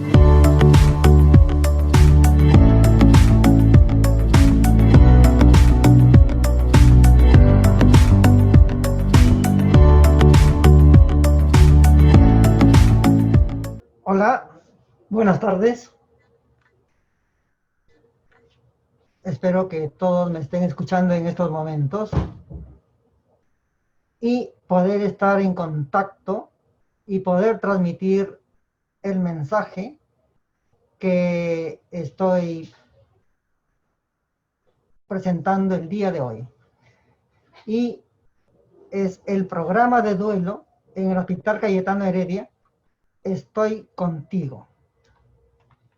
Hola, buenas tardes. Espero que todos me estén escuchando en estos momentos y poder estar en contacto y poder transmitir el mensaje que estoy presentando el día de hoy. Y es el programa de duelo en el Hospital Cayetano Heredia. Estoy contigo.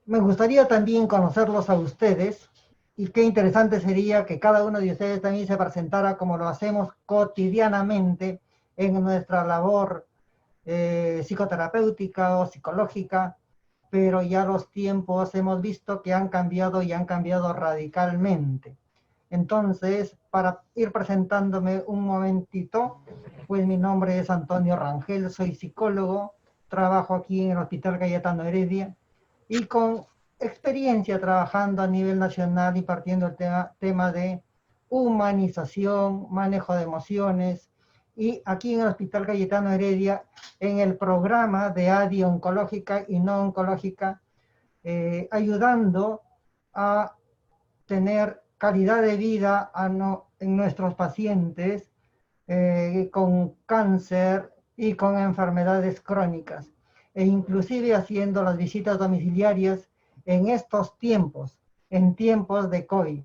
Me gustaría también conocerlos a ustedes y qué interesante sería que cada uno de ustedes también se presentara como lo hacemos cotidianamente en nuestra labor psicoterapéutica o psicológica, pero ya los tiempos hemos visto que han cambiado y han cambiado radicalmente. Entonces, para ir presentándome un momentito, pues mi nombre es Antonio Rangel, soy psicólogo, trabajo aquí en el Hospital Cayetano Heredia y con experiencia trabajando a nivel nacional y partiendo el tema de humanización, manejo de emociones, y aquí en el Hospital Cayetano Heredia, en el programa de ADI oncológica y no oncológica, ayudando a tener calidad de vida en nuestros pacientes con cáncer y con enfermedades crónicas, e inclusive haciendo las visitas domiciliarias en estos tiempos, en tiempos de COVID.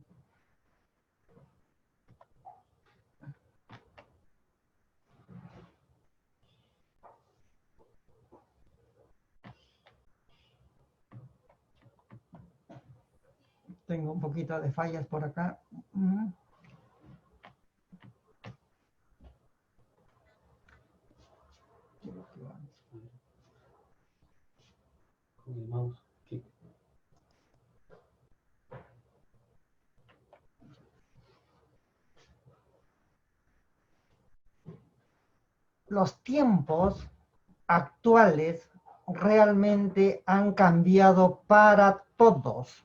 Tengo un poquito de fallas por acá. Los tiempos actuales realmente han cambiado para todos,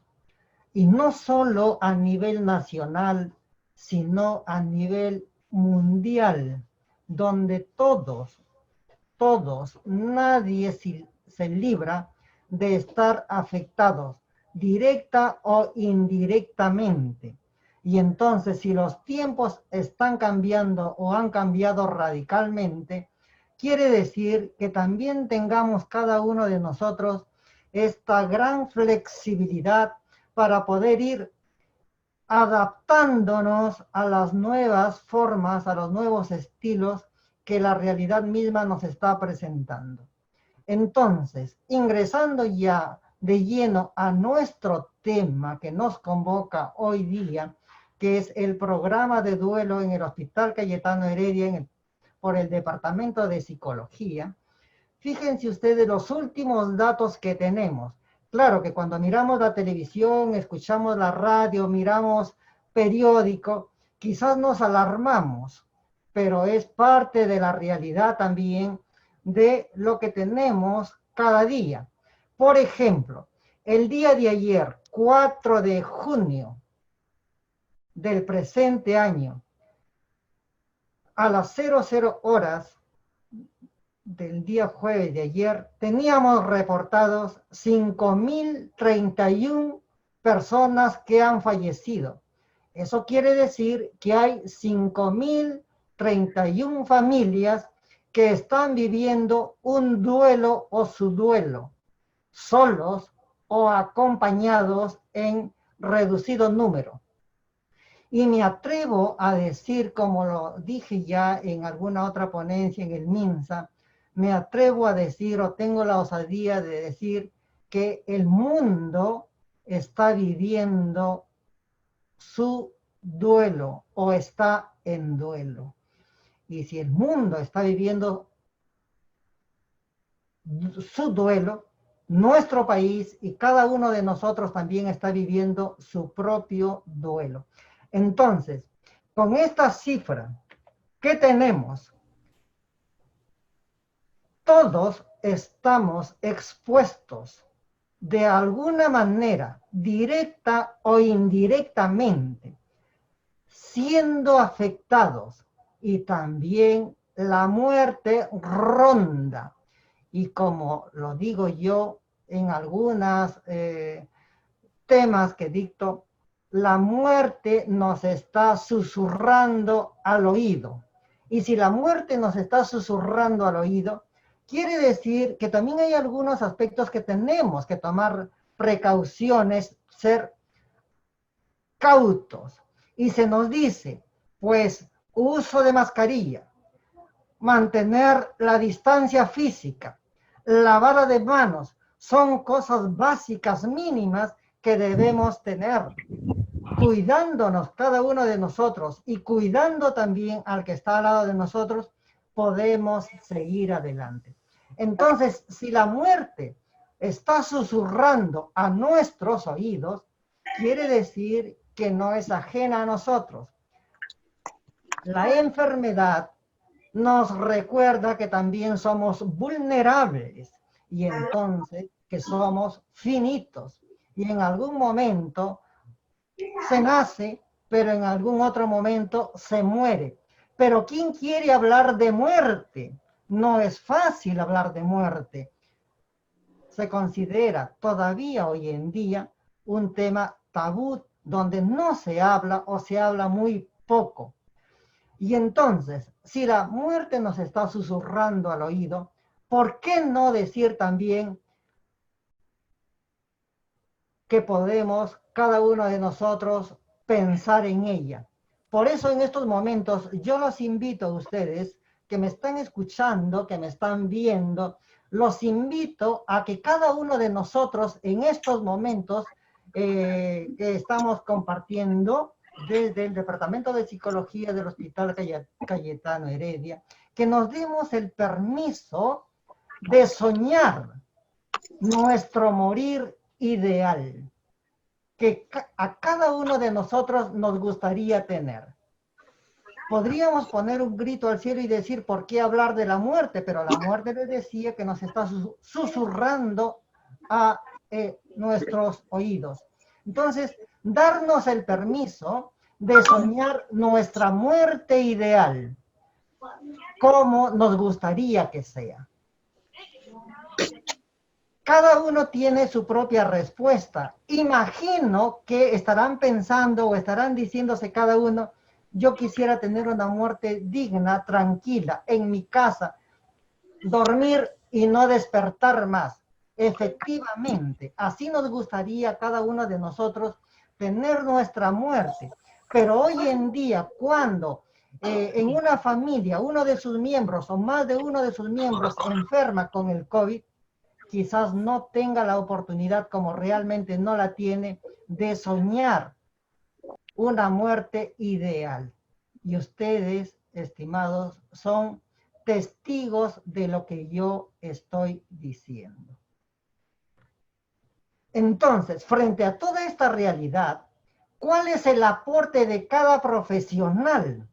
y no solo a nivel nacional, sino a nivel mundial, donde todos, nadie se libra de estar afectados, directa o indirectamente. Y entonces, si los tiempos están cambiando o han cambiado radicalmente, quiere decir que también tengamos cada uno de nosotros esta gran flexibilidad para poder ir adaptándonos a las nuevas formas, a los nuevos estilos que la realidad misma nos está presentando. Entonces, ingresando ya de lleno a nuestro tema que nos convoca hoy día, que es el programa de duelo en el Hospital Cayetano Heredia por el Departamento de Psicología, fíjense ustedes los últimos datos que tenemos. Claro que cuando miramos la televisión, escuchamos la radio, miramos periódico, quizás nos alarmamos, pero es parte de la realidad también de lo que tenemos cada día. Por ejemplo, el día de ayer, 4 de junio del presente año, a las 00 horas del día jueves de ayer, teníamos reportados 5.031 personas que han fallecido. Eso quiere decir que hay 5.031 familias que están viviendo un duelo o su duelo, solos o acompañados en reducido número. Y me atrevo a decir, como lo dije ya en alguna otra ponencia en el MINSA, me atrevo a decir o tengo la osadía de decir que el mundo está viviendo su duelo o está en duelo. Y si el mundo está viviendo su duelo, nuestro país y cada uno de nosotros también está viviendo su propio duelo. Entonces, con esta cifra, ¿qué tenemos? Todos estamos expuestos de alguna manera, directa o indirectamente, siendo afectados, y también la muerte ronda. Y como lo digo yo en algunos temas que dicto, la muerte nos está susurrando al oído. Y si la muerte nos está susurrando al oído, quiere decir que también hay algunos aspectos que tenemos que tomar precauciones, ser cautos. Y se nos dice, pues, uso de mascarilla, mantener la distancia física, lavada de manos, son cosas básicas mínimas que debemos tener, cuidándonos cada uno de nosotros y cuidando también al que está al lado de nosotros, podemos seguir adelante. Entonces, si la muerte está susurrando a nuestros oídos, quiere decir que no es ajena a nosotros. La enfermedad nos recuerda que también somos vulnerables y entonces que somos finitos y en algún momento se nace, pero en algún otro momento se muere. Pero ¿quién quiere hablar de muerte? No es fácil hablar de muerte. Se considera todavía hoy en día un tema tabú donde no se habla o se habla muy poco. Y entonces, si la muerte nos está susurrando al oído, ¿por qué no decir también que podemos, cada uno de nosotros, pensar en ella? Por eso en estos momentos yo los invito a ustedes que me están escuchando, que me están viendo, los invito a que cada uno de nosotros en estos momentos que estamos compartiendo desde el Departamento de Psicología del Hospital Cayetano Heredia, que nos demos el permiso de soñar nuestro morir ideal, que a cada uno de nosotros nos gustaría tener. Podríamos poner un grito al cielo y decir, ¿por qué hablar de la muerte? Pero la muerte les decía que nos está susurrando a nuestros oídos. Entonces, darnos el permiso de soñar nuestra muerte ideal, como nos gustaría que sea. Cada uno tiene su propia respuesta. Imagino que estarán pensando o estarán diciéndose cada uno, yo quisiera tener una muerte digna, tranquila, en mi casa, dormir y no despertar más. Efectivamente, así nos gustaría a cada uno de nosotros tener nuestra muerte. Pero hoy en día, cuando en una familia uno de sus miembros o más de uno de sus miembros enferma con el COVID, quizás no tenga la oportunidad, como realmente no la tiene, de soñar una muerte ideal. Y ustedes, estimados, son testigos de lo que yo estoy diciendo. Entonces, frente a toda esta realidad, ¿cuál es el aporte de cada profesional,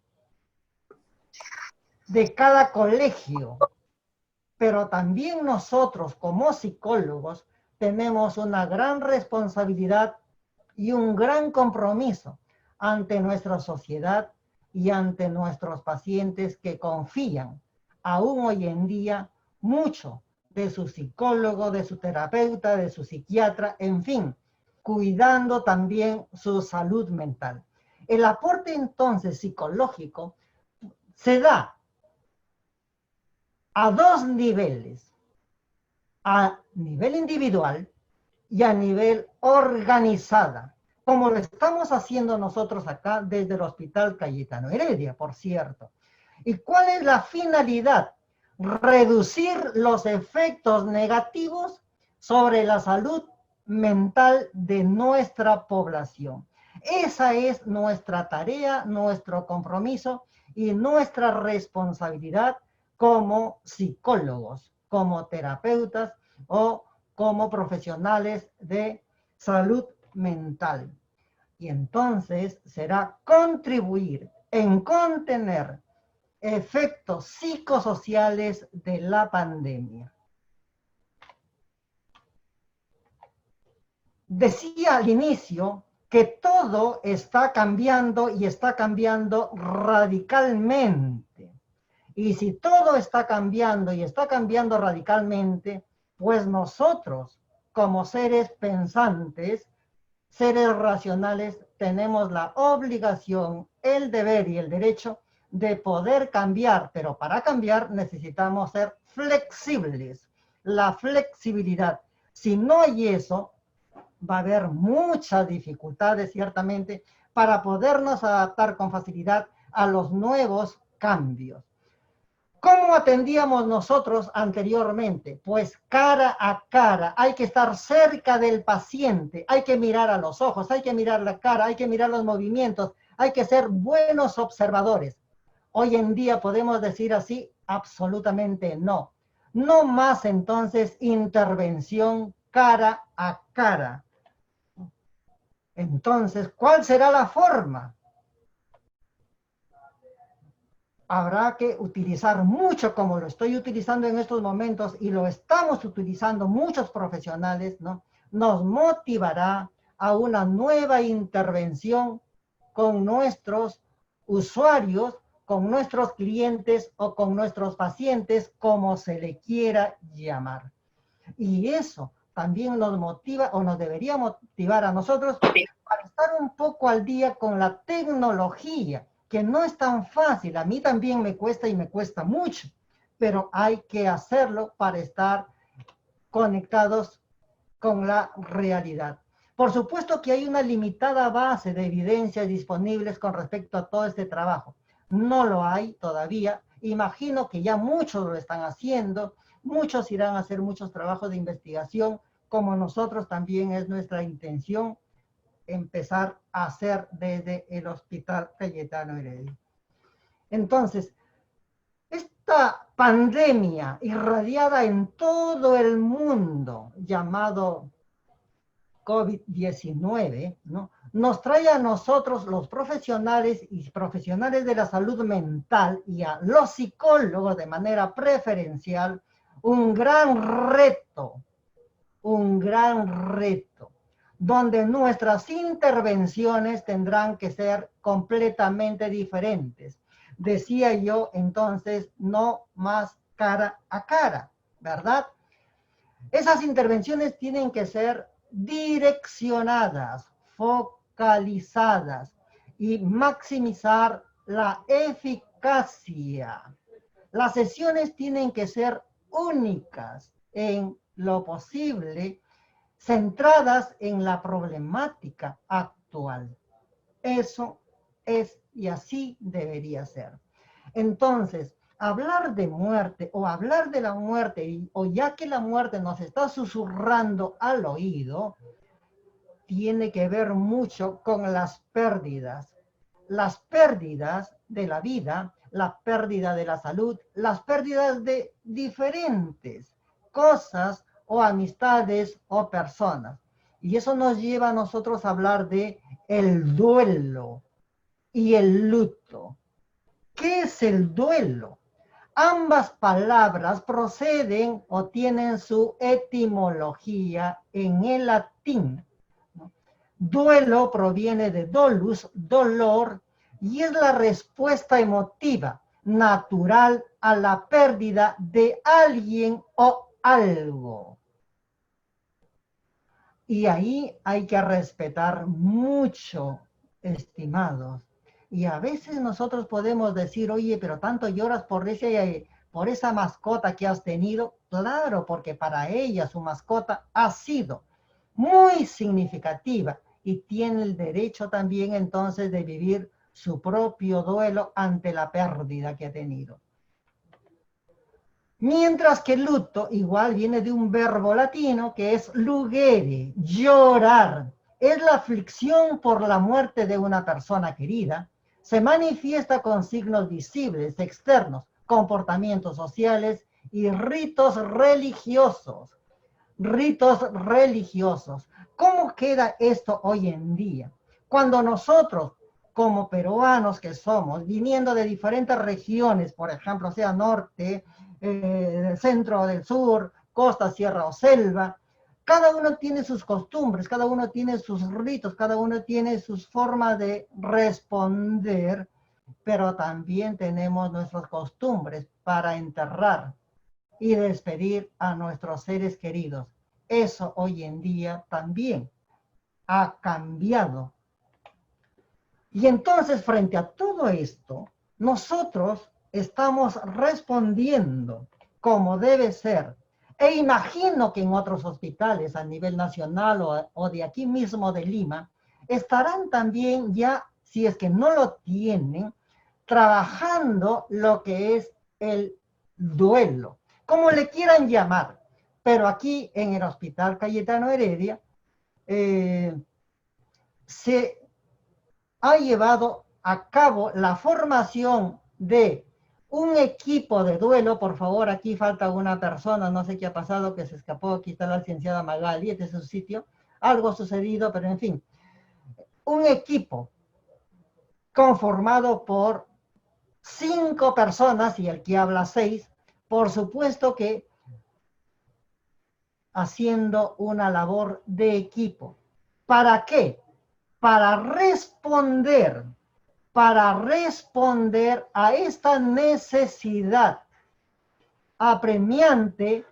de cada colegio? Pero también nosotros como psicólogos tenemos una gran responsabilidad y un gran compromiso ante nuestra sociedad y ante nuestros pacientes que confían aún hoy en día mucho de su psicólogo, de su terapeuta, de su psiquiatra, en fin, cuidando también su salud mental. El aporte entonces psicológico se da a dos niveles, a nivel individual y a nivel organizada, como lo estamos haciendo nosotros acá desde el Hospital Cayetano Heredia, por cierto. ¿Y cuál es la finalidad? Reducir los efectos negativos sobre la salud mental de nuestra población. Esa es nuestra tarea, nuestro compromiso y nuestra responsabilidad como psicólogos, como terapeutas o como profesionales de salud mental. Y entonces será contribuir en contener efectos psicosociales de la pandemia. decía al inicio que todo está cambiando y está cambiando radicalmente. Y si todo está cambiando y está cambiando radicalmente, pues nosotros, como seres pensantes, seres racionales, tenemos la obligación, el deber y el derecho de poder cambiar, pero para cambiar necesitamos ser flexibles. La flexibilidad, si no hay eso, va a haber muchas dificultades ciertamente para podernos adaptar con facilidad a los nuevos cambios. ¿Cómo atendíamos nosotros anteriormente? Pues cara a cara, hay que estar cerca del paciente, hay que mirar a los ojos, hay que mirar la cara, hay que mirar los movimientos, hay que ser buenos observadores. Hoy en día podemos decir así, absolutamente no. No más entonces intervención cara a cara. Entonces, ¿cuál será la forma? Habrá que utilizar mucho como lo estoy utilizando en estos momentos y lo estamos utilizando muchos profesionales, ¿no? Nos motivará a una nueva intervención con nuestros usuarios, con nuestros clientes o con nuestros pacientes, como se le quiera llamar. Y eso también nos motiva o nos debería motivar a nosotros para estar un poco al día con la tecnología, que no es tan fácil. A mí también me cuesta y me cuesta mucho, pero hay que hacerlo para estar conectados con la realidad. Por supuesto que hay una limitada base de evidencias disponibles con respecto a todo este trabajo. No lo hay todavía. Imagino que ya muchos lo están haciendo, muchos irán a hacer muchos trabajos de investigación, como nosotros también es nuestra intención empezar a hacer desde el Hospital Cayetano Heredia. Entonces, esta pandemia irradiada en todo el mundo, llamado COVID-19, ¿no? Nos trae a nosotros, los profesionales y profesionales de la salud mental y a los psicólogos de manera preferencial, un gran reto, donde nuestras intervenciones tendrán que ser completamente diferentes. Decía yo entonces, no más cara a cara, ¿verdad? Esas intervenciones tienen que ser direccionadas, focalizadas y maximizar la eficacia. Las sesiones tienen que ser únicas en lo posible, centradas en la problemática actual. Eso es y así debería ser. Entonces, hablar de muerte o hablar de la muerte, o ya que la muerte nos está susurrando al oído, tiene que ver mucho con las pérdidas de la vida, la pérdida de la salud, las pérdidas de diferentes cosas o amistades o personas. Y eso nos lleva a nosotros a hablar de el duelo y el luto. ¿Qué es el duelo? Ambas palabras proceden o tienen su etimología en el latín. Duelo proviene de dolus, dolor, y es la respuesta emotiva natural a la pérdida de alguien o algo. Y ahí hay que respetar mucho, estimados. Y a veces nosotros podemos decir, oye, pero tanto lloras por esa mascota que has tenido. Claro, porque para ella su mascota ha sido muy significativa y tiene el derecho también entonces de vivir su propio duelo ante la pérdida que ha tenido. Mientras que luto igual viene de un verbo latino que es lugere, llorar. Es la aflicción por la muerte de una persona querida. Se manifiesta con signos visibles, externos, comportamientos sociales y ritos religiosos. Ritos religiosos. ¿Cómo queda esto hoy en día? Cuando nosotros, como peruanos que somos, viniendo de diferentes regiones, por ejemplo, sea norte, del centro, del sur, costa, sierra o selva, Cada uno tiene sus costumbres, cada uno tiene sus ritos, cada uno tiene sus formas de responder, pero también tenemos nuestras costumbres para enterrar y despedir a nuestros seres queridos. Eso hoy en día también ha cambiado. Y entonces, frente a todo esto, nosotros estamos respondiendo como debe ser. E imagino que en otros hospitales a nivel nacional o de aquí mismo de Lima, estarán también ya, si es que no lo tienen, trabajando lo que es el duelo, como le quieran llamar. Pero aquí en el Hospital Cayetano Heredia se ha llevado a cabo la formación de un equipo de duelo. Por favor, aquí falta una persona, no sé qué ha pasado, que se escapó. Aquí está la licenciada Magali, este es su sitio. Algo ha sucedido, pero en fin. Un equipo conformado por 5 personas y el que habla 6, por supuesto que haciendo una labor de equipo. ¿Para qué? Para responder a esta necesidad apremiante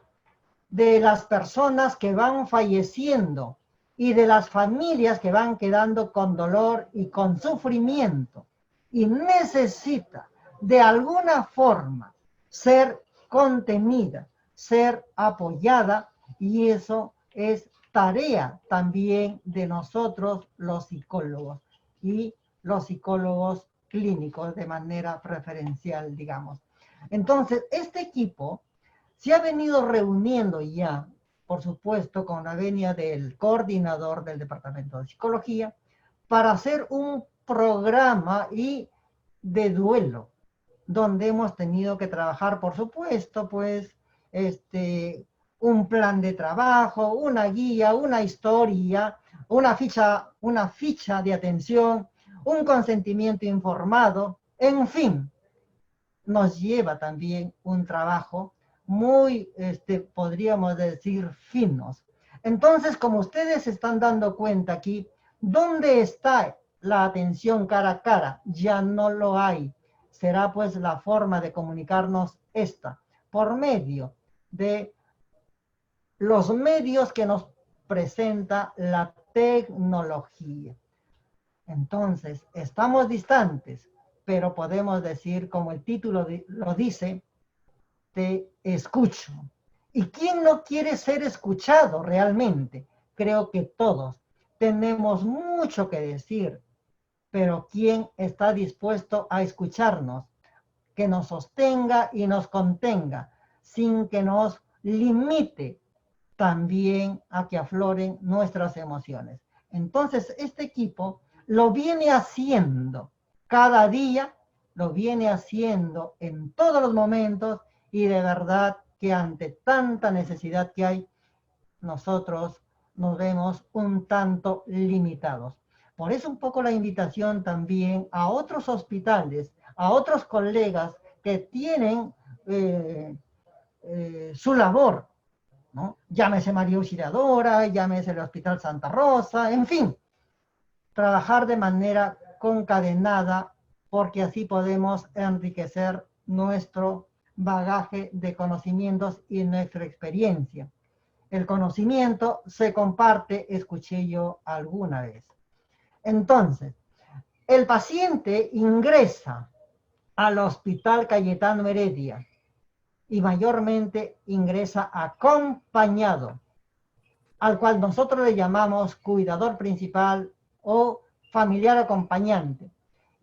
de las personas que van falleciendo y de las familias que van quedando con dolor y con sufrimiento, y necesita de alguna forma ser contenida, ser apoyada, y eso es tarea también de nosotros los psicólogos y los psicólogos clínicos de manera preferencial, digamos. Entonces, este equipo se ha venido reuniendo ya, por supuesto, con la venia del coordinador del Departamento de Psicología, para hacer un programa de duelo, donde hemos tenido que trabajar, por supuesto, pues, un plan de trabajo, una guía, una historia, una ficha de atención, un consentimiento informado, en fin, nos lleva también un trabajo muy, podríamos decir, finos. Entonces, como ustedes se están dando cuenta aquí, ¿dónde está la atención cara a cara? Ya no lo hay. Será pues la forma de comunicarnos esta, por medio de los medios que nos presenta la tecnología. Entonces, estamos distantes, pero podemos decir, como el título lo dice, te escucho. ¿Y quién no quiere ser escuchado realmente? Creo que todos tenemos mucho que decir, pero ¿quién está dispuesto a escucharnos? Que nos sostenga y nos contenga, sin que nos limite también a que afloren nuestras emociones. Entonces, este equipo lo viene haciendo cada día, lo viene haciendo en todos los momentos, y de verdad que ante tanta necesidad que hay, nosotros nos vemos un tanto limitados. Por eso un poco la invitación también a otros hospitales, a otros colegas que tienen su labor, ¿no? Llámese María Auxiliadora, llámese el Hospital Santa Rosa, en fin, trabajar de manera concadenada, porque así podemos enriquecer nuestro bagaje de conocimientos y nuestra experiencia. El conocimiento se comparte, escuché yo alguna vez. Entonces, el paciente ingresa al Hospital Cayetano Heredia y mayormente ingresa acompañado, al cual nosotros le llamamos cuidador principal o familiar acompañante.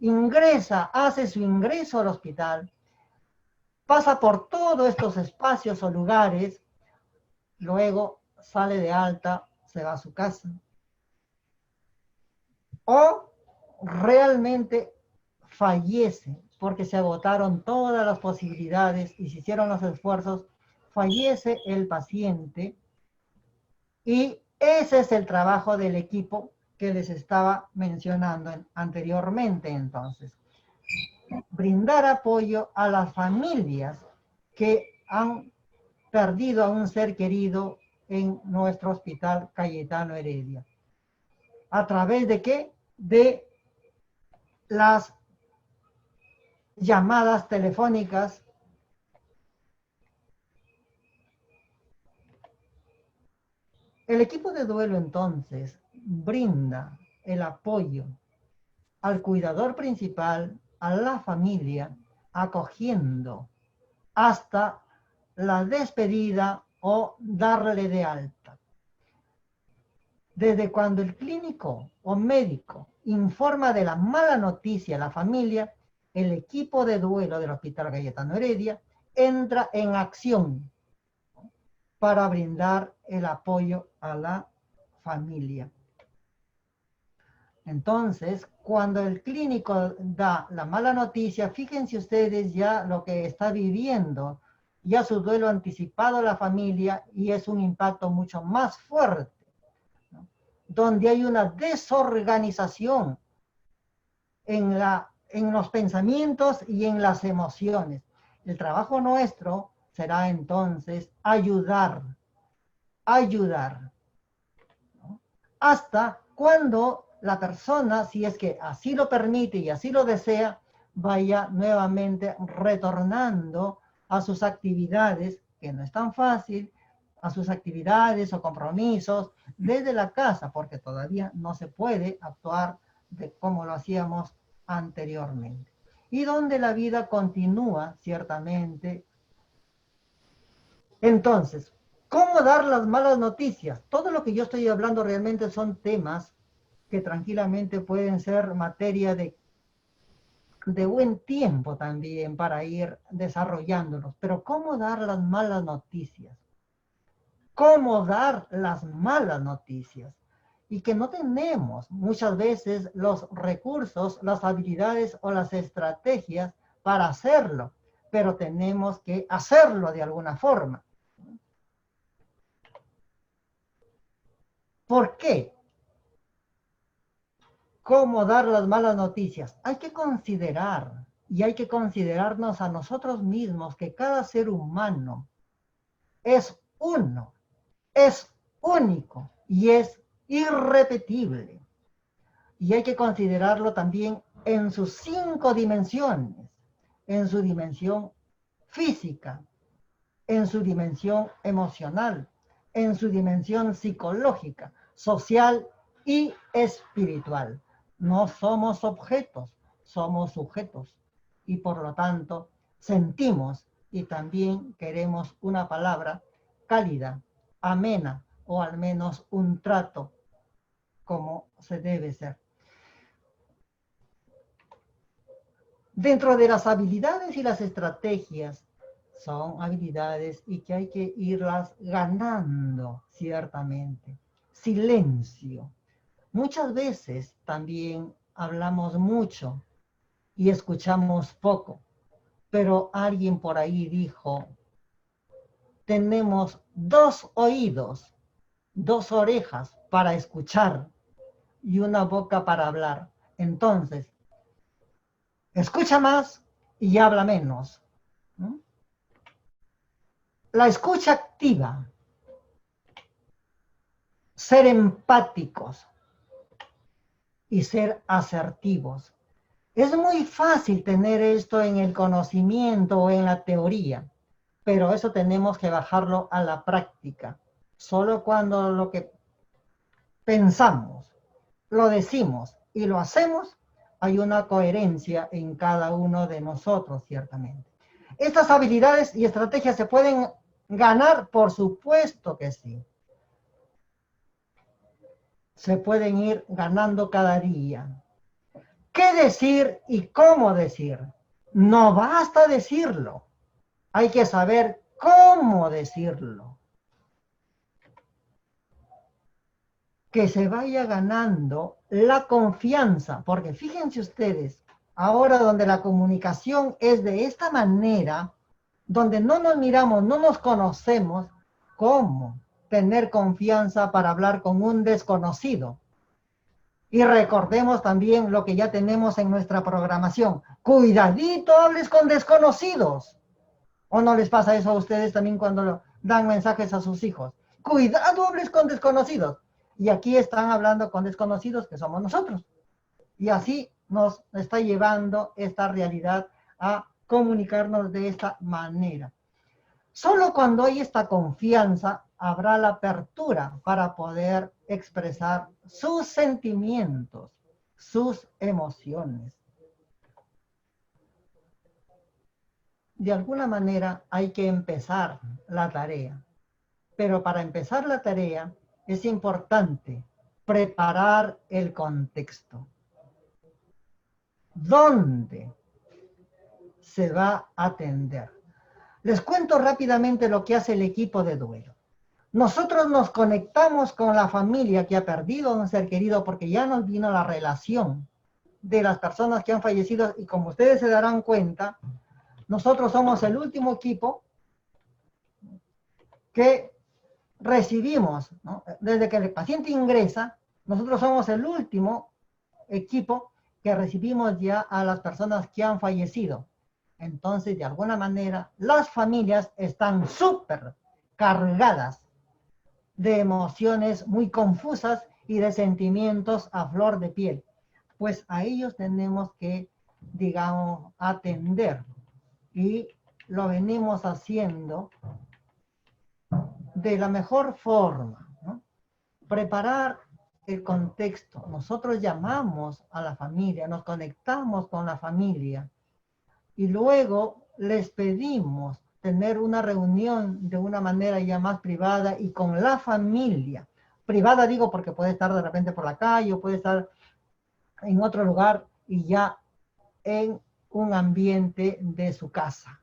Ingresa, hace su ingreso al hospital, pasa por todos estos espacios o lugares, luego sale de alta, se va a su casa. O realmente fallece porque se agotaron todas las posibilidades y se hicieron los esfuerzos, fallece el paciente. Y ese es el trabajo del equipo que les estaba mencionando anteriormente. Entonces, brindar apoyo a las familias que han perdido a un ser querido en nuestro Hospital Cayetano Heredia. ¿A través de qué? De las llamadas telefónicas. El equipo de duelo entonces brinda el apoyo al cuidador principal, a la familia, acogiendo hasta la despedida o darle de alta. Desde cuando el clínico o médico informa de la mala noticia a la familia, el equipo de duelo del Hospital Cayetano Heredia entra en acción para brindar el apoyo a la familia. Entonces, cuando el clínico da la mala noticia, fíjense ustedes ya lo que está viviendo, ya su duelo anticipado a la familia, y es un impacto mucho más fuerte, ¿no? Donde hay una desorganización en los pensamientos y en las emociones. El trabajo nuestro será entonces ayudar, ¿no? Hasta cuando la persona, si es que así lo permite y así lo desea, vaya nuevamente retornando a sus actividades, que no es tan fácil, a sus actividades o compromisos desde la casa, porque todavía no se puede actuar de como lo hacíamos anteriormente. Y donde la vida continúa, ciertamente. Entonces, ¿cómo dar las malas noticias? Todo lo que yo estoy hablando realmente son temas que tranquilamente pueden ser materia de buen tiempo también para ir desarrollándolos. Pero ¿cómo dar las malas noticias? ¿Cómo dar las malas noticias? Y que no tenemos muchas veces los recursos, las habilidades o las estrategias para hacerlo, pero tenemos que hacerlo de alguna forma. ¿Por qué? ¿Cómo dar las malas noticias? Hay que considerar, y hay que considerarnos a nosotros mismos, que cada ser humano es uno, es único y es irrepetible. Y hay que considerarlo también en sus 5 dimensiones, en su dimensión física, en su dimensión emocional, en su dimensión psicológica, social y espiritual. No somos objetos, somos sujetos, y por lo tanto sentimos y también queremos una palabra cálida, amena, o al menos un trato como se debe ser. Dentro de las habilidades y las estrategias, son habilidades y que hay que irlas ganando, ciertamente. Silencio. Muchas veces también hablamos mucho y escuchamos poco, pero alguien por ahí dijo, tenemos 2 oídos, 2 orejas para escuchar y una boca para hablar. Entonces, escucha más y habla menos, ¿no? La escucha activa, ser empáticos y ser asertivos. Es muy fácil tener esto en el conocimiento o en la teoría, pero eso tenemos que bajarlo a la práctica. Solo cuando lo que pensamos, lo decimos y lo hacemos, hay una coherencia en cada uno de nosotros, ciertamente. ¿Estas habilidades y estrategias se pueden ganar? Por supuesto que sí. Se pueden ir ganando cada día. ¿Qué decir y cómo decir? No basta decirlo. Hay que saber cómo decirlo. Que se vaya ganando la confianza, porque fíjense ustedes, ahora donde la comunicación es de esta manera, donde no nos miramos, no nos conocemos, ¿cómo tener confianza para hablar con un desconocido? Y recordemos también lo que ya tenemos en nuestra programación. Cuidadito hables con desconocidos. ¿O no les pasa eso a ustedes también cuando dan mensajes a sus hijos? cuidado hables con desconocidos. Y aquí están hablando con desconocidos que somos nosotros. Y así nos está llevando esta realidad a comunicarnos de esta manera. Solo cuando hay esta confianza habrá la apertura para poder expresar sus sentimientos, sus emociones. De alguna manera hay que empezar la tarea, pero para empezar la tarea es importante preparar el contexto. ¿Dónde se va a atender? Les cuento rápidamente lo que hace el equipo de duelo. Nosotros nos conectamos con la familia que ha perdido a un ser querido porque ya nos vino la relación de las personas que han fallecido y como ustedes se darán cuenta, nosotros somos el último equipo que recibimos, ¿no? Desde que el paciente ingresa, nosotros somos el último equipo que recibimos ya a las personas que han fallecido. Entonces, de alguna manera, las familias están súper cargadas de emociones muy confusas y de sentimientos a flor de piel. Pues a ellos tenemos que, digamos, atender. Y lo venimos haciendo de la mejor forma, ¿no? Preparar el contexto. Nosotros llamamos a la familia, nos conectamos con la familia y luego les pedimos tener una reunión de una manera ya más privada y con la familia. Privada digo porque puede estar de repente por la calle o puede estar en otro lugar y ya en un ambiente de su casa.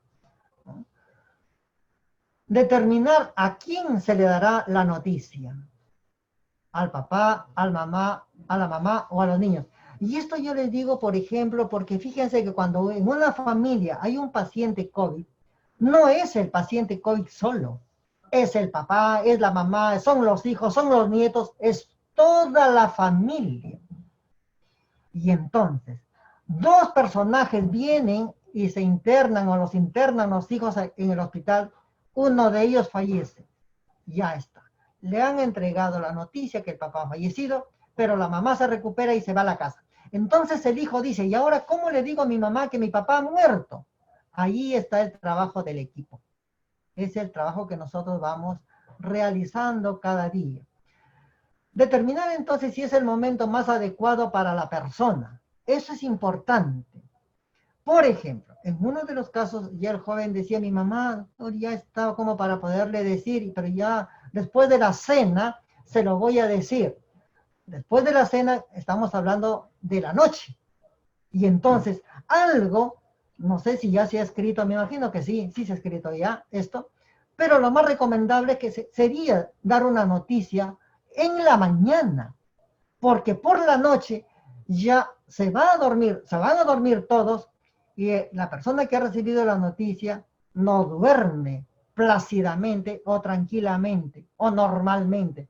Determinar a quién se le dará la noticia. Al papá, al mamá, a la mamá o a los niños. Y esto yo les digo, por ejemplo, porque fíjense que cuando en una familia hay un paciente COVID, no es el paciente COVID solo. Es el papá, es la mamá, son los hijos, son los nietos, es toda la familia. Y entonces, dos personajes vienen y se internan o los internan los hijos en el hospital, uno de ellos fallece. Ya está. Le han entregado la noticia que el papá ha fallecido, pero la mamá se recupera y se va a la casa. Entonces el hijo dice, ¿y ahora cómo le digo a mi mamá que mi papá ha muerto? Ahí está el trabajo del equipo. Es el trabajo que nosotros vamos realizando cada día. Determinar entonces si es el momento más adecuado para la persona. Eso es importante. Por ejemplo, en uno de los casos ya el joven decía, mi mamá ya estaba como para poderle decir, pero ya después de la cena se lo voy a decir. Después de la cena estamos hablando de la noche. Y entonces algo, no sé si ya se ha escrito, me imagino que sí, sí se ha escrito ya esto, pero lo más recomendable que sería dar una noticia en la mañana, porque por la noche ya se va a dormir, se van a dormir todos y la persona que ha recibido la noticia no duerme plácidamente o tranquilamente o normalmente.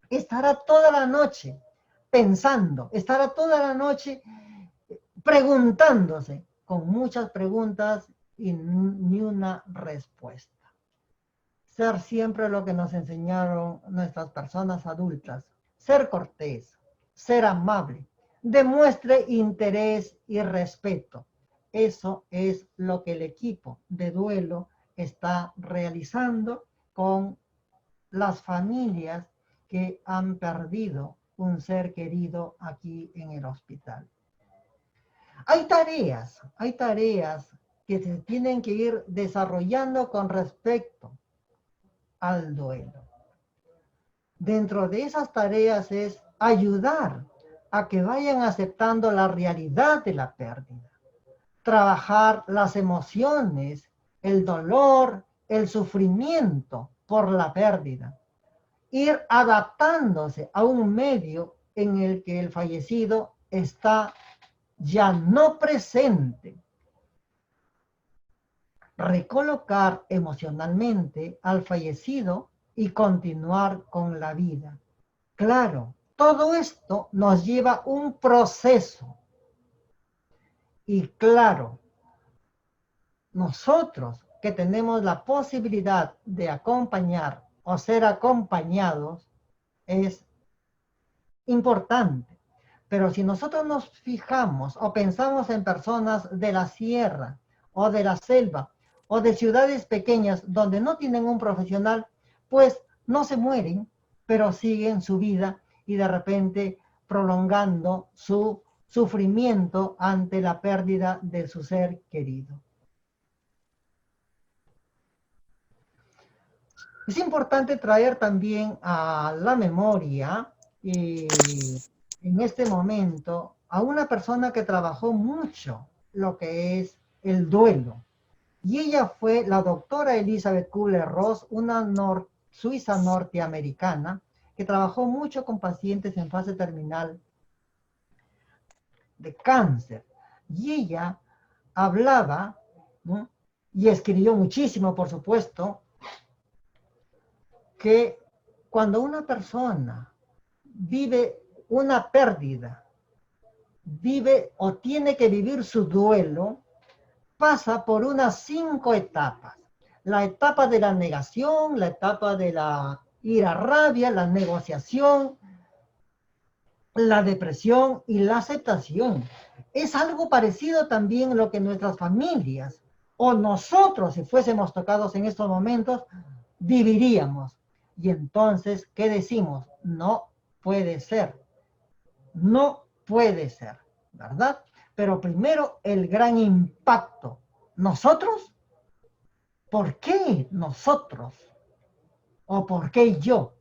Estará toda la noche pensando, estará toda la noche preguntándose, con muchas preguntas y ni una respuesta. Ser siempre lo que nos enseñaron nuestras personas adultas. Ser cortés, ser amable, demuestre interés y respeto. Eso es lo que el equipo de duelo está realizando con las familias que han perdido un ser querido aquí en el hospital. Hay tareas que se tienen que ir desarrollando con respecto al duelo. Dentro de esas tareas es ayudar a que vayan aceptando la realidad de la pérdida, trabajar las emociones, el dolor, el sufrimiento por la pérdida, ir adaptándose a un medio en el que el fallecido está ya no presente, recolocar emocionalmente al fallecido y continuar con la vida. Claro, todo esto nos lleva un proceso. Y claro, nosotros que tenemos la posibilidad de acompañar o ser acompañados es importante. Pero si nosotros nos fijamos o pensamos en personas de la sierra o de la selva o de ciudades pequeñas donde no tienen un profesional, pues no se mueren, pero siguen su vida y de repente prolongando su sufrimiento ante la pérdida de su ser querido. Es importante traer también a la memoria en este momento a una persona que trabajó mucho lo que es el duelo. Y ella fue la doctora Elizabeth Kubler-Ross, una suiza norteamericana que trabajó mucho con pacientes en fase terminal de cáncer. Y ella hablaba, ¿no? Y escribió muchísimo, por supuesto, que cuando una persona vive una pérdida, vive o tiene que vivir su duelo, pasa por unas 5 etapas. La etapa de la negación, la etapa de la ira, rabia, la negociación, la depresión y la aceptación. Es algo parecido también lo que nuestras familias o nosotros, si fuésemos tocados en estos momentos, viviríamos. Y entonces, ¿qué decimos? No puede ser. No puede ser, ¿verdad? Pero primero el gran impacto. ¿Nosotros? ¿Por qué nosotros? ¿O por qué yo?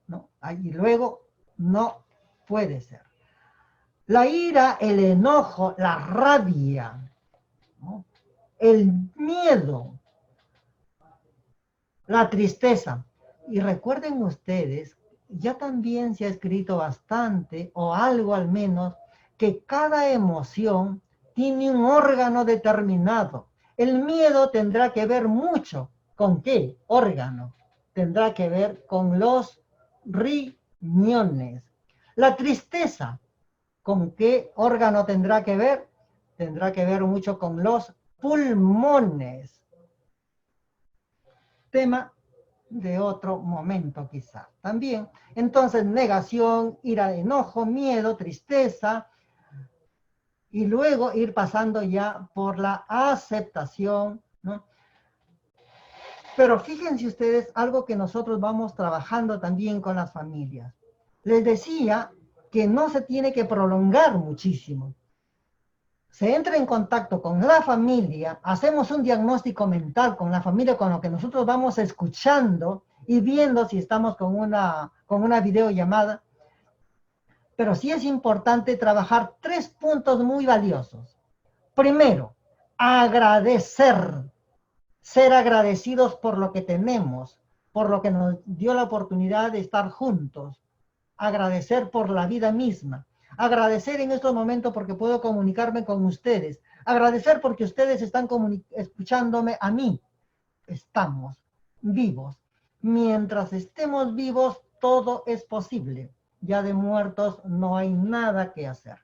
¿No? Y luego, no puede ser. La ira, el enojo, la rabia, ¿no? El miedo, la tristeza. Y recuerden ustedes, ya también se ha escrito bastante, o algo al menos, que cada emoción tiene un órgano determinado. El miedo tendrá que ver mucho con qué órgano. Tendrá que ver con los riñones. La tristeza, ¿con qué órgano tendrá que ver? Tendrá que ver mucho con los pulmones. Tema de otro momento quizá también. Entonces, negación, ira, enojo, miedo, tristeza, y luego ir pasando ya por la aceptación, ¿no? Pero fíjense ustedes algo que nosotros vamos trabajando también con las familias. Les decía que no se tiene que prolongar muchísimo. Se entra en contacto con la familia, hacemos un diagnóstico mental con la familia, con lo que nosotros vamos escuchando y viendo si estamos con una videollamada. Pero sí es importante trabajar 3 puntos muy valiosos. Primero, agradecer, ser agradecidos por lo que tenemos, por lo que nos dio la oportunidad de estar juntos, agradecer por la vida misma, agradecer en estos momentos porque puedo comunicarme con ustedes, agradecer porque ustedes están escuchándome a mí. Estamos vivos. Mientras estemos vivos, todo es posible. Ya de muertos no hay nada que hacer,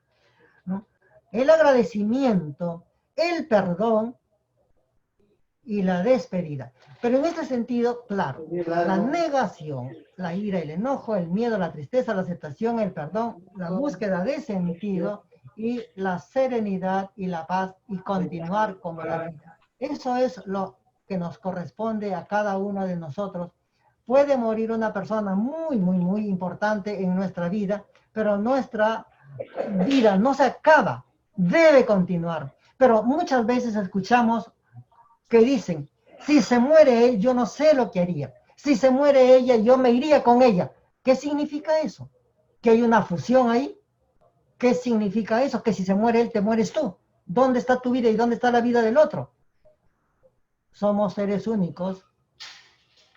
¿no? El agradecimiento, el perdón y la despedida. Pero en este sentido, claro, la negación, la ira, el enojo, el miedo, la tristeza, la aceptación, el perdón, la búsqueda de sentido y la serenidad y la paz y continuar con la vida. Eso es lo que nos corresponde a cada uno de nosotros. Puede morir una persona muy, muy, muy importante en nuestra vida, pero nuestra vida no se acaba, debe continuar. Pero muchas veces escuchamos que dicen, si se muere él, yo no sé lo que haría. Si se muere ella, yo me iría con ella. ¿Qué significa eso? ¿Que hay una fusión ahí? ¿Qué significa eso? Que si se muere él, te mueres tú. ¿Dónde está tu vida y dónde está la vida del otro? Somos seres únicos,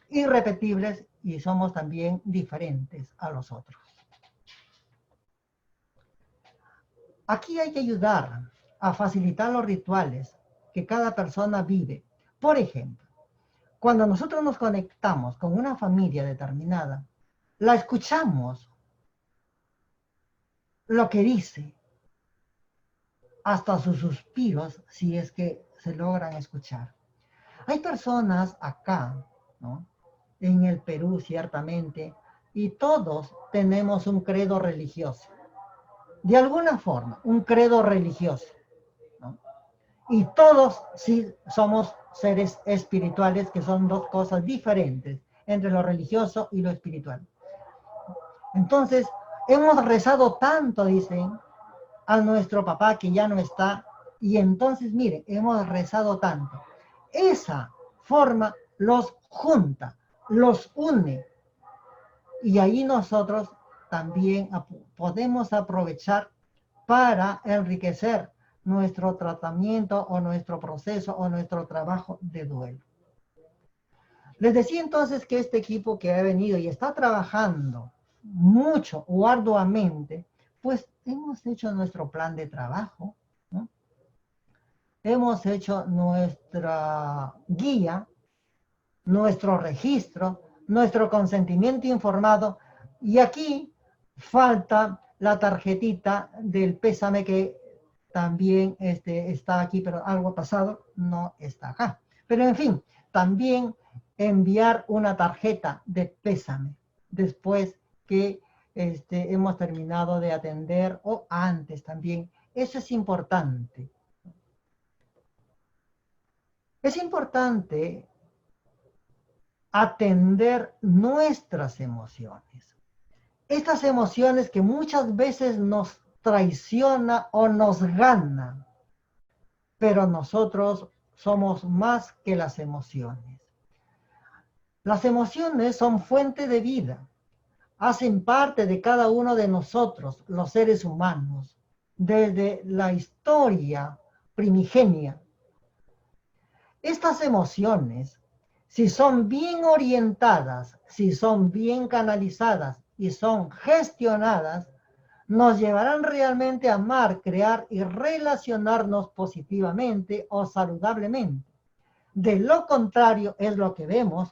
irrepetibles y somos también diferentes a los otros. Aquí hay que ayudar a facilitar los rituales que cada persona vive. Por ejemplo, cuando nosotros nos conectamos con una familia determinada, la escuchamos lo que dice, hasta sus suspiros, si es que se logran escuchar. Hay personas acá, ¿no? en el Perú, ciertamente, y todos tenemos un credo religioso. De alguna forma, un credo religioso, ¿no? Y todos sí somos seres espirituales, que son dos cosas diferentes entre lo religioso y lo espiritual. Entonces, hemos rezado tanto, dicen, a nuestro papá que ya no está, y entonces, miren, hemos rezado tanto. Esa forma los junta, los une, y ahí nosotros también podemos aprovechar para enriquecer nuestro tratamiento o nuestro proceso o nuestro trabajo de duelo. Les decía entonces que este equipo que ha venido y está trabajando mucho o arduamente, pues hemos hecho nuestro plan de trabajo, ¿no? Hemos hecho nuestra guía, nuestro registro, nuestro consentimiento informado, y aquí falta la tarjetita del pésame que también está aquí, pero algo ha pasado, no está acá. Pero en fin, también enviar una tarjeta de pésame después que hemos terminado de atender o antes también. Eso es importante. Es importante atender nuestras emociones. Estas emociones que muchas veces nos traicionan o nos ganan, pero nosotros somos más que las emociones. Las emociones son fuente de vida, hacen parte de cada uno de nosotros, los seres humanos, desde la historia primigenia. Estas emociones, si son bien orientadas, si son bien canalizadas y son gestionadas, nos llevarán realmente a amar, crear y relacionarnos positivamente o saludablemente. De lo contrario, es lo que vemos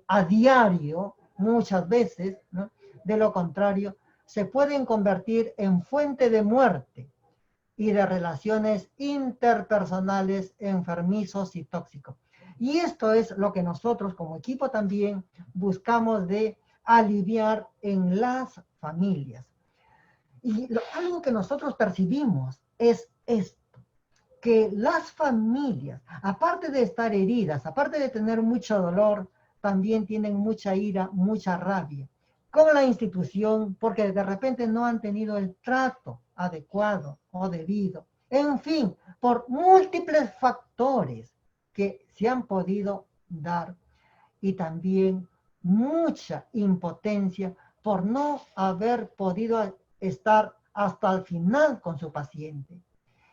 a diario, muchas veces, ¿no? De lo contrario, se pueden convertir en fuente de muerte y de relaciones interpersonales enfermizos y tóxicos. Y esto es lo que nosotros como equipo también buscamos de aliviar en las familias. Y algo que nosotros percibimos es esto, que las familias, aparte de estar heridas, aparte de tener mucho dolor, también tienen mucha ira, mucha rabia con la institución, porque de repente no han tenido el trato adecuado o debido. En fin, por múltiples factores que se han podido dar, y también mucha impotencia por no haber podido estar hasta el final con su paciente.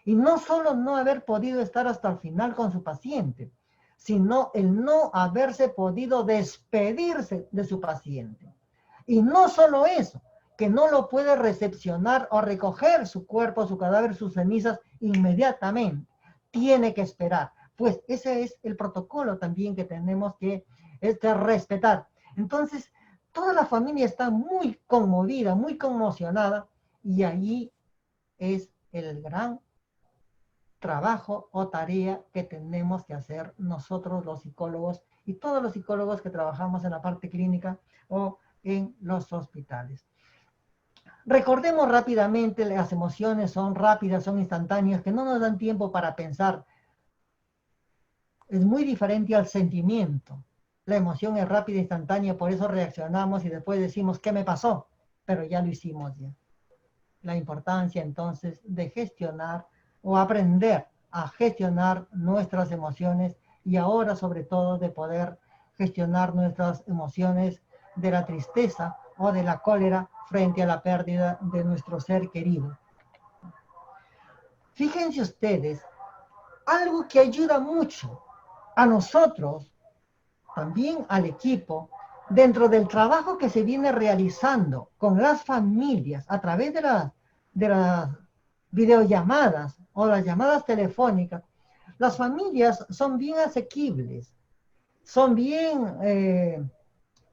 Y no solo no haber podido estar hasta el final con su paciente, sino el no haberse podido despedirse de su paciente. Y no solo eso, que no lo puede recepcionar o recoger su cuerpo, su cadáver, sus cenizas inmediatamente. Tiene que esperar. Pues ese es el protocolo también que tenemos que respetar. Entonces, toda la familia está muy conmovida, muy conmocionada, y allí es el gran trabajo o tarea que tenemos que hacer nosotros los psicólogos y todos los psicólogos que trabajamos en la parte clínica o en los hospitales. Recordemos rápidamente, las emociones son rápidas, son instantáneas, que no nos dan tiempo para pensar. Es muy diferente al sentimiento. La emoción es rápida, instantánea, por eso reaccionamos y después decimos, ¿qué me pasó? Pero ya lo hicimos ya. La importancia entonces de gestionar o aprender a gestionar nuestras emociones, y ahora sobre todo de poder gestionar nuestras emociones de la tristeza o de la cólera frente a la pérdida de nuestro ser querido. Fíjense ustedes, algo que ayuda mucho a nosotros, también al equipo, dentro del trabajo que se viene realizando con las familias a través de las videollamadas o las llamadas telefónicas. Las familias son bien asequibles, son bien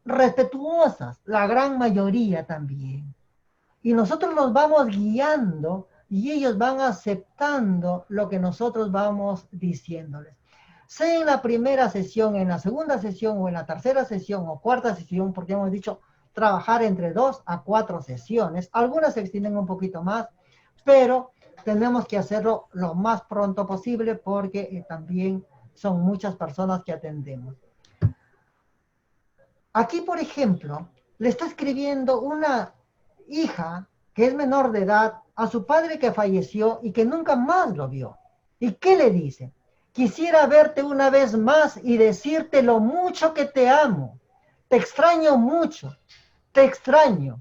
respetuosas, la gran mayoría también. Y nosotros los vamos guiando y ellos van aceptando lo que nosotros vamos diciéndoles. sea en la primera sesión, en la segunda sesión o en la tercera sesión o cuarta sesión, porque hemos dicho trabajar entre 2 a 4 sesiones. Algunas se extienden un poquito más, pero tenemos que hacerlo lo más pronto posible porque también son muchas personas que atendemos. Aquí, por ejemplo, le está escribiendo una hija que es menor de edad a su padre que falleció y que nunca más lo vio. ¿Y qué le dice? Quisiera verte una vez más y decirte lo mucho que te amo. Te extraño mucho. Te extraño.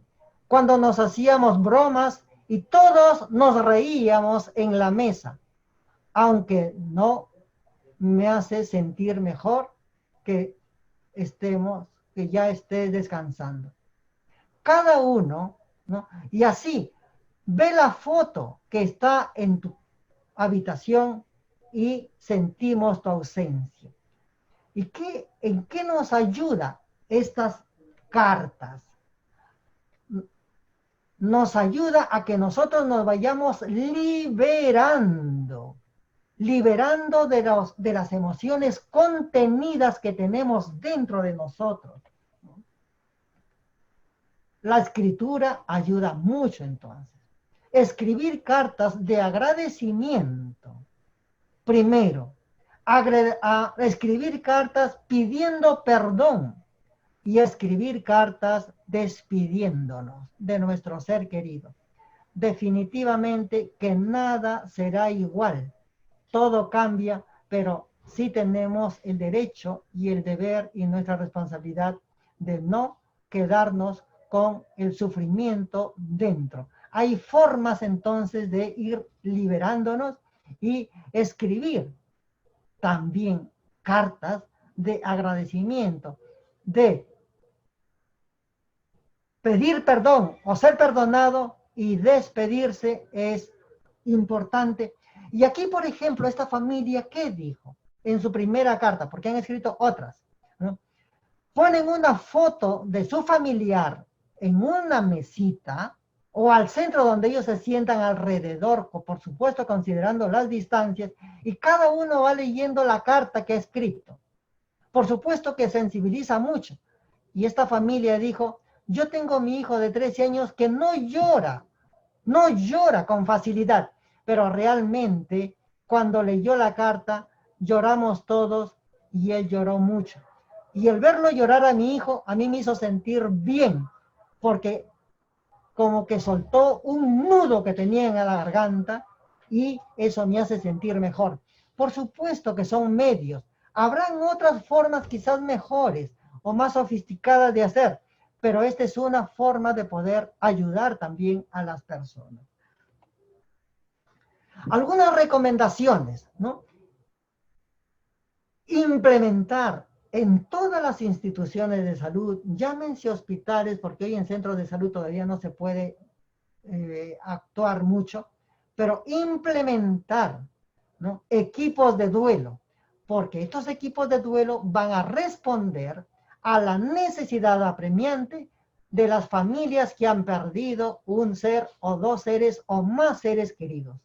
Cuando nos hacíamos bromas y todos nos reíamos en la mesa, aunque no me hace sentir mejor que que ya estés descansando. Cada uno, ¿no? Y así, ve la foto que está en tu habitación y sentimos tu ausencia. ¿Y en qué nos ayuda estas cartas? Nos ayuda a que nosotros nos vayamos liberando de las emociones contenidas que tenemos dentro de nosotros. La escritura ayuda mucho entonces. Escribir cartas de agradecimiento. Primero, escribir cartas pidiendo perdón y escribir cartas despidiéndonos de nuestro ser querido. Definitivamente que nada será igual. Todo cambia, pero sí tenemos el derecho y el deber y nuestra responsabilidad de no quedarnos con el sufrimiento dentro. Hay formas entonces de ir liberándonos y escribir también cartas de agradecimiento, de pedir perdón o ser perdonado y despedirse es importante. Y aquí, por ejemplo, esta familia, ¿qué dijo en su primera carta? Porque han escrito otras, ¿no? Ponen una foto de su familiar en una mesita o al centro donde ellos se sientan alrededor, por supuesto considerando las distancias, y cada uno va leyendo la carta que ha escrito. Por supuesto que sensibiliza mucho. Y esta familia dijo, yo tengo mi hijo de 13 años que no llora con facilidad, pero realmente cuando leyó la carta lloramos todos y él lloró mucho. Y el verlo llorar a mi hijo a mí me hizo sentir bien, porque como que soltó un nudo que tenía en la garganta y eso me hace sentir mejor. Por supuesto que son medios. Habrán otras formas quizás mejores o más sofisticadas de hacer, pero esta es una forma de poder ayudar también a las personas. Algunas recomendaciones, ¿no? Implementar en todas las instituciones de salud, llámense hospitales, porque hoy en centros de salud todavía no se puede actuar mucho, pero implementar, ¿no? Equipos de duelo, porque estos equipos de duelo van a responder a la necesidad apremiante de las familias que han perdido un ser o dos seres o más seres queridos.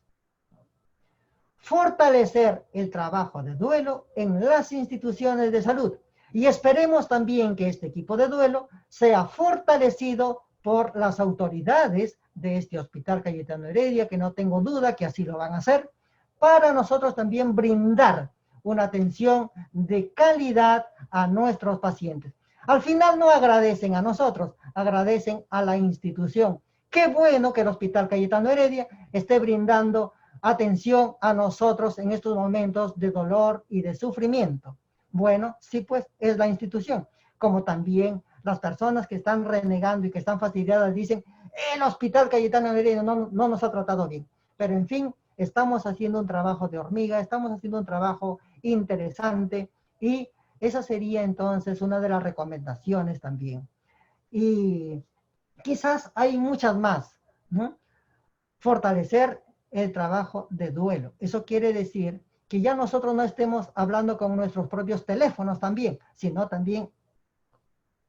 Fortalecer el trabajo de duelo en las instituciones de salud. Y esperemos también que este equipo de duelo sea fortalecido por las autoridades de este Hospital Cayetano Heredia, que no tengo duda que así lo van a hacer, para nosotros también brindar una atención de calidad a nuestros pacientes. Al final no agradecen a nosotros, agradecen a la institución. Qué bueno que el Hospital Cayetano Heredia esté brindando atención a nosotros en estos momentos de dolor y de sufrimiento. Bueno, sí, pues es la institución, como también las personas que están renegando y que están fastidiadas dicen, el Hospital Cayetano Heredia no nos ha tratado bien. Pero en fin, estamos haciendo un trabajo de hormiga, estamos haciendo un trabajo interesante y esa sería entonces una de las recomendaciones también. Y quizás hay muchas más, ¿no? Fortalecer el trabajo de duelo. Eso quiere decir que ya nosotros no estemos hablando con nuestros propios teléfonos también, sino también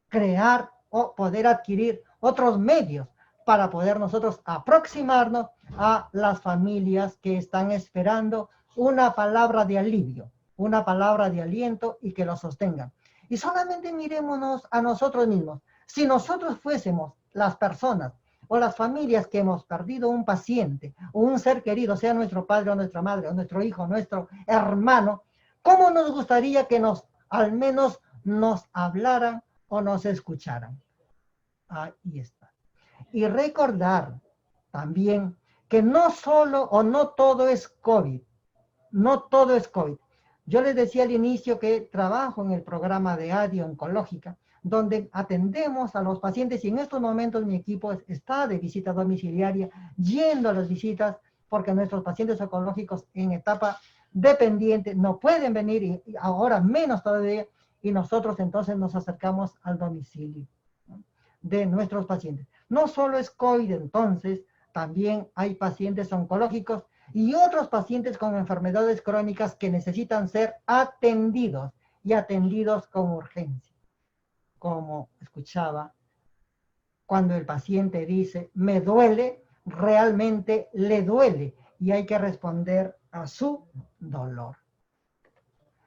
crear o poder adquirir otros medios para poder nosotros aproximarnos a las familias que están esperando una palabra de alivio. una palabra de aliento y que lo sostengan. Y solamente mirémonos a nosotros mismos. Si nosotros fuésemos las personas o las familias que hemos perdido un paciente o un ser querido, sea nuestro padre o nuestra madre o nuestro hijo, nuestro hermano, ¿cómo nos gustaría que al menos nos hablaran o nos escucharan? Ahí está. Y recordar también que no solo o no todo es COVID, no todo es COVID. Yo les decía al inicio que trabajo en el programa de ADI Oncológica, donde atendemos a los pacientes y en estos momentos mi equipo está de visita domiciliaria, yendo a las visitas, porque nuestros pacientes oncológicos en etapa dependiente no pueden venir y ahora menos todavía, y nosotros entonces nos acercamos al domicilio, ¿no?, de nuestros pacientes. No solo es COVID entonces, también hay pacientes oncológicos y otros pacientes con enfermedades crónicas que necesitan ser atendidos y atendidos con urgencia. Como escuchaba, cuando el paciente dice, me duele, realmente le duele y hay que responder a su dolor.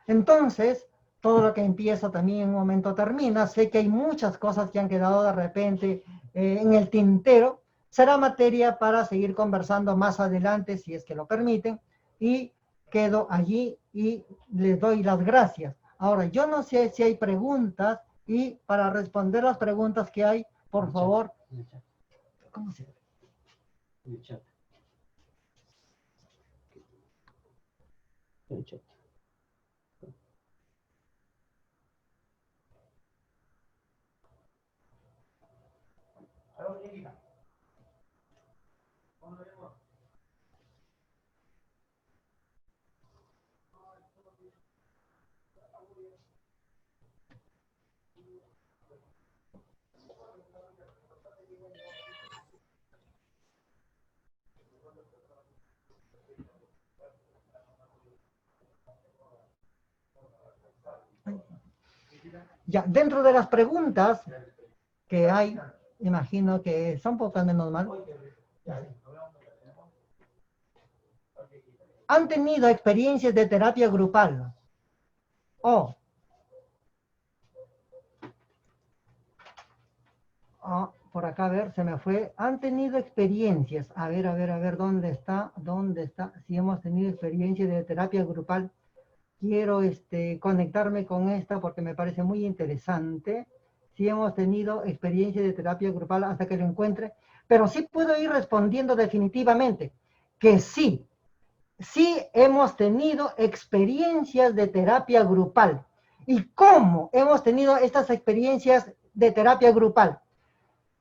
Entonces, todo lo que empieza también en un momento termina. Sé que hay muchas cosas que han quedado de repente en el tintero. Será materia para seguir conversando más adelante, si es que lo permiten. Y quedo allí y les doy las gracias. Ahora, yo no sé si hay preguntas y para responder las preguntas que hay, por favor. ¿Cómo se llama? El chat. El chat. Ya, dentro de las preguntas que hay, imagino que son pocas menos mal. ¿Han tenido experiencias de terapia grupal? Por acá, a ver, se me fue. ¿Han tenido experiencias? A ver, ¿dónde está? ¿Dónde está? Si hemos tenido experiencias de terapia grupal. Quiero conectarme con esta porque me parece muy interesante. Si hemos tenido experiencia de terapia grupal hasta que lo encuentre, pero sí puedo ir respondiendo definitivamente que sí, sí hemos tenido experiencias de terapia grupal. ¿Y cómo hemos tenido estas experiencias de terapia grupal?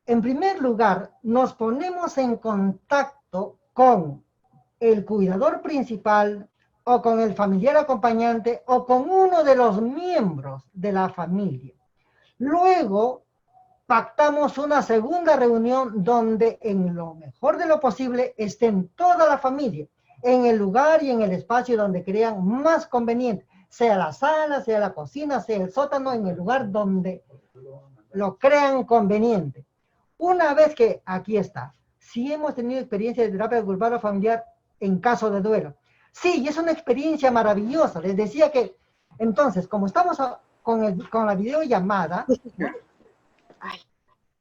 En primer lugar, nos ponemos en contacto con el cuidador principal o con el familiar acompañante o con uno de los miembros de la familia. Luego, pactamos una segunda reunión donde en lo mejor de lo posible estén toda la familia en el lugar y en el espacio donde crean más conveniente, sea la sala, sea la cocina, sea el sótano, en el lugar donde lo crean conveniente. Una vez que aquí está, si hemos tenido experiencia de terapia grupal o familiar en caso de duelo. Sí, y es una experiencia maravillosa. Les decía que, entonces, como estamos con la videollamada, ¿no?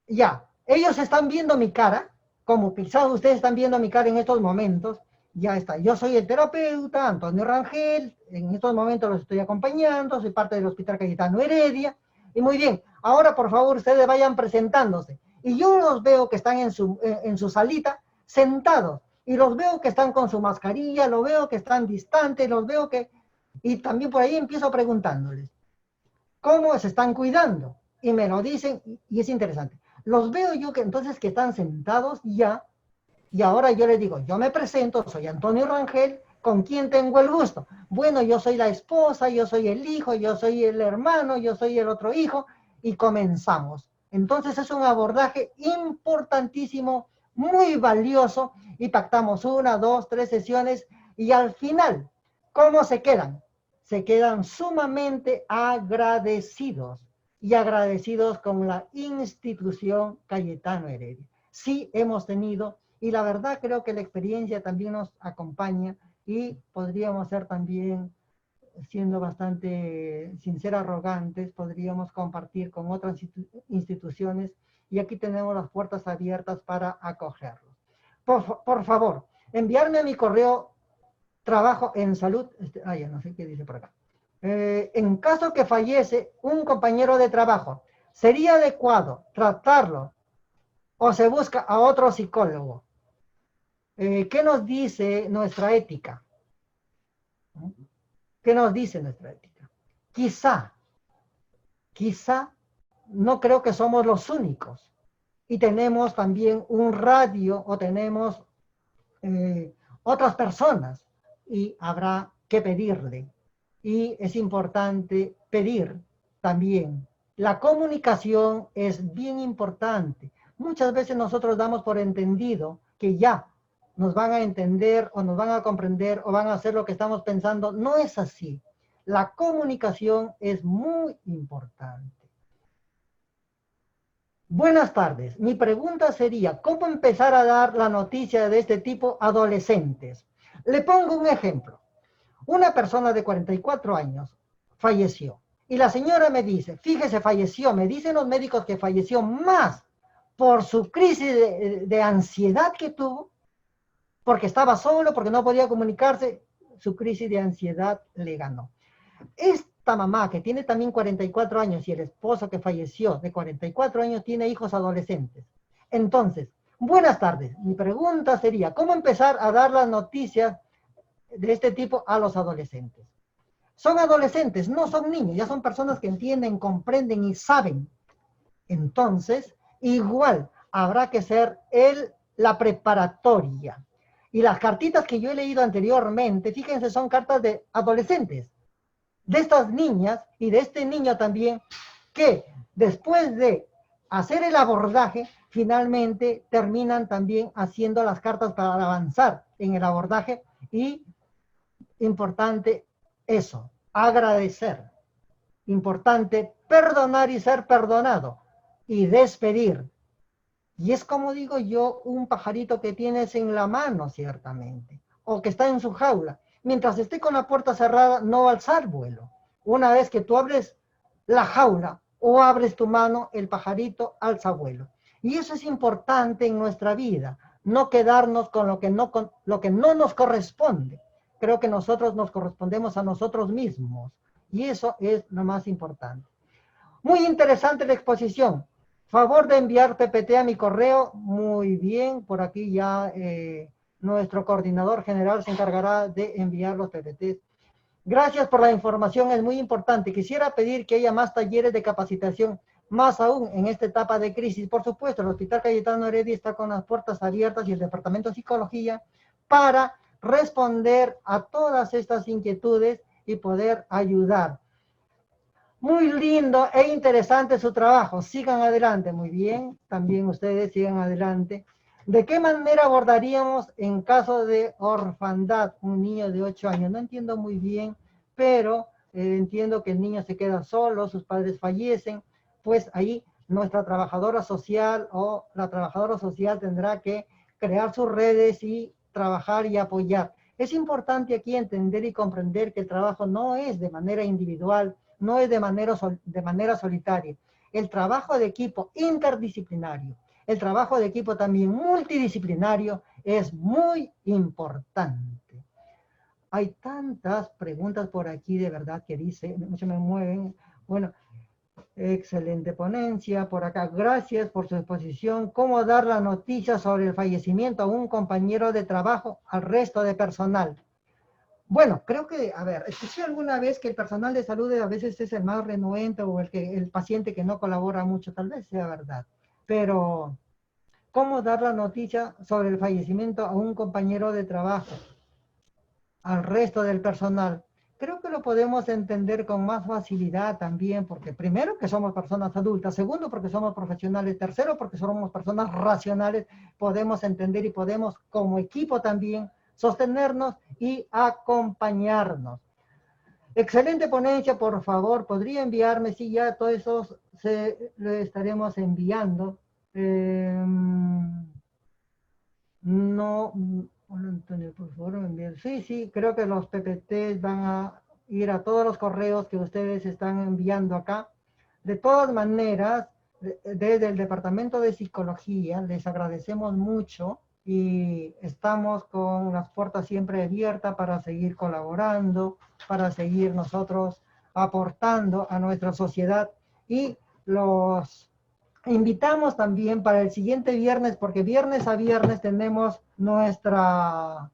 Ya, ellos están viendo mi cara, como quizás ustedes están viendo mi cara en estos momentos. Ya está, yo soy el terapeuta Antonio Rangel, en estos momentos los estoy acompañando, soy parte del Hospital Cayetano Heredia, y muy bien, ahora por favor ustedes vayan presentándose. Y yo los veo que están en su salita, sentados, y los veo que están con su mascarilla, los veo que están distantes, los veo que... Y también por ahí empiezo preguntándoles, ¿cómo se están cuidando? Y me lo dicen, y es interesante. Los veo yo que entonces que están sentados ya, y ahora yo les digo, yo me presento, soy Antonio Rangel, ¿con quién tengo el gusto? Bueno, yo soy la esposa, yo soy el hijo, yo soy el hermano, yo soy el otro hijo, y comenzamos. Entonces es un abordaje importantísimo, muy valioso, y pactamos 1, 2, 3 sesiones, y al final, ¿cómo se quedan? Se quedan sumamente agradecidos, y agradecidos con la institución Cayetano Heredia. Sí hemos tenido, y la verdad creo que la experiencia también nos acompaña y podríamos ser también siendo bastante sinceros, arrogantes, podríamos compartir con otras instituciones y aquí tenemos las puertas abiertas para acogerlos. Por favor, enviarme a mi correo trabajo en salud, ya no sé qué dice por acá. En caso que fallece un compañero de trabajo, ¿sería adecuado tratarlo o se busca a otro psicólogo? ¿Qué nos dice nuestra ética? ¿Qué nos dice nuestra ética? Quizá, no creo que somos los únicos. Y tenemos también un radio o tenemos otras personas y habrá que pedirle. Y es importante pedir también. La comunicación es bien importante. Muchas veces nosotros damos por entendido que ya nos van a entender o nos van a comprender o van a hacer lo que estamos pensando. No es así. La comunicación es muy importante. Buenas tardes. Mi pregunta sería, ¿cómo empezar a dar la noticia de este tipo a adolescentes? Le pongo un ejemplo. Una persona de 44 años falleció. Y la señora me dice, fíjese, falleció, me dicen los médicos que falleció más por su crisis de ansiedad que tuvo, porque estaba solo, porque no podía comunicarse, su crisis de ansiedad le ganó. Esta mamá que tiene también 44 años y el esposo que falleció de 44 años tiene hijos adolescentes. Entonces, buenas tardes. Mi pregunta sería, ¿cómo empezar a dar las noticias de este tipo a los adolescentes? Son adolescentes, no son niños, ya son personas que entienden, comprenden y saben. Entonces, igual habrá que ser la preparatoria. Y las cartitas que yo he leído anteriormente, fíjense, son cartas de adolescentes, de estas niñas y de este niño también, que después de hacer el abordaje, finalmente terminan también haciendo las cartas para avanzar en el abordaje y importante eso, agradecer. Importante perdonar y ser perdonado y despedir. Y es como digo yo, un pajarito que tienes en la mano, ciertamente, o que está en su jaula. Mientras esté con la puerta cerrada, no va a alzar vuelo. Una vez que tú abres la jaula o abres tu mano, el pajarito alza vuelo. Y eso es importante en nuestra vida, no quedarnos con lo que no nos corresponde. Creo que nosotros nos correspondemos a nosotros mismos. Y eso es lo más importante. Muy interesante la exposición. Favor de enviar PPT a mi correo. Muy bien, por aquí ya nuestro coordinador general se encargará de enviar los PPTs. Gracias por la información, es muy importante. Quisiera pedir que haya más talleres de capacitación, más aún en esta etapa de crisis. Por supuesto, el Hospital Cayetano Heredia está con las puertas abiertas y el Departamento de Psicología para responder a todas estas inquietudes y poder ayudar. Muy lindo e interesante su trabajo. Sigan adelante. Muy bien. También ustedes sigan adelante. ¿De qué manera abordaríamos en caso de orfandad un niño de 8 años? No entiendo muy bien, pero entiendo que el niño se queda solo, sus padres fallecen, pues ahí nuestra trabajadora social o la trabajadora social tendrá que crear sus redes y trabajar y apoyar. Es importante aquí entender y comprender que el trabajo no es de manera individual, no es de manera solitaria. El trabajo de equipo interdisciplinario, el trabajo de equipo también multidisciplinario es muy importante. Hay tantas preguntas por aquí de verdad que dice, se me mueven. Bueno, excelente ponencia por acá. Gracias por su exposición. ¿Cómo dar la noticia sobre el fallecimiento a un compañero de trabajo al resto de personal? Bueno, creo que, a ver, escuché alguna vez que el personal de salud a veces es el más renuente o el paciente que no colabora mucho, tal vez sea verdad. Pero, ¿cómo dar la noticia sobre el fallecimiento a un compañero de trabajo, al resto del personal? Creo que lo podemos entender con más facilidad también, porque primero que somos personas adultas, segundo porque somos profesionales, tercero porque somos personas racionales, podemos entender y podemos como equipo también sostenernos y acompañarnos. Excelente ponencia, por favor, podría enviarme, sí, ya todo eso lo estaremos enviando. No, hola Antonio, por favor, me envíen. Sí, creo que los PPTs van a ir a todos los correos que ustedes están enviando acá. De todas maneras, desde el Departamento de Psicología les agradecemos mucho y estamos con las puertas siempre abiertas para seguir colaborando, para seguir nosotros aportando a nuestra sociedad, y los invitamos también para el siguiente viernes, porque viernes a viernes tenemos nuestra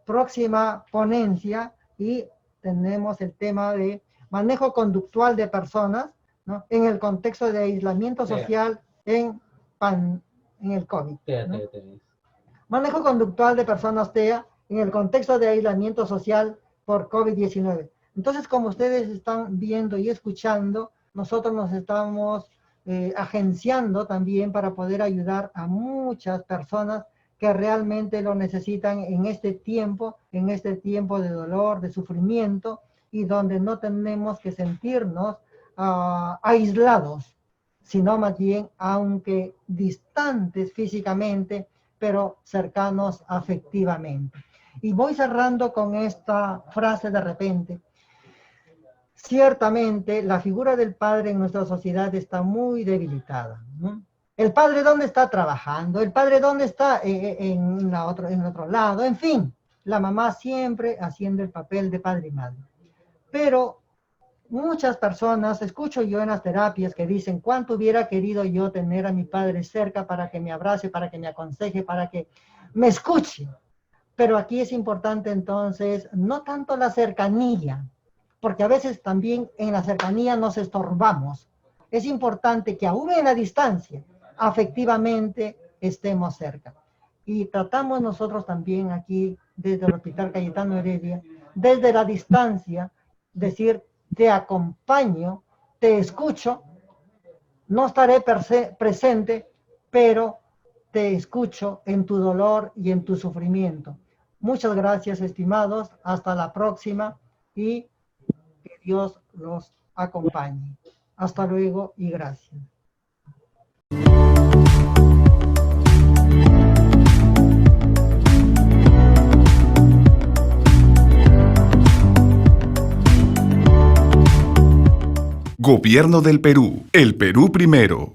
próxima ponencia y tenemos el tema de manejo conductual de personas, ¿no?, en el contexto de aislamiento social en el COVID, ¿no? Manejo conductual de personas TEA en el contexto de aislamiento social por COVID-19. Entonces, como ustedes están viendo y escuchando, nosotros nos estamos agenciando también para poder ayudar a muchas personas que realmente lo necesitan en este tiempo de dolor, de sufrimiento, y donde no tenemos que sentirnos aislados, sino más bien, aunque distantes físicamente, pero cercanos afectivamente. Y voy cerrando con esta frase de repente. Ciertamente, la figura del padre en nuestra sociedad está muy debilitada, ¿no? ¿El padre dónde está? Trabajando. ¿El padre dónde está? En otro lado. En fin, la mamá siempre haciendo el papel de padre y madre. Pero muchas personas, escucho yo en las terapias, que dicen: ¿cuánto hubiera querido yo tener a mi padre cerca para que me abrace, para que me aconseje, para que me escuche? Pero aquí es importante entonces, no tanto la cercanía, porque a veces también en la cercanía nos estorbamos. Es importante que aún en la distancia, afectivamente, estemos cerca. Y tratamos nosotros también aquí, desde el Hospital Cayetano Heredia, desde la distancia, decir: te acompaño, te escucho, no estaré presente, pero te escucho en tu dolor y en tu sufrimiento. Muchas gracias, estimados. Hasta la próxima y que Dios los acompañe. Hasta luego y gracias. Gobierno del Perú. El Perú primero.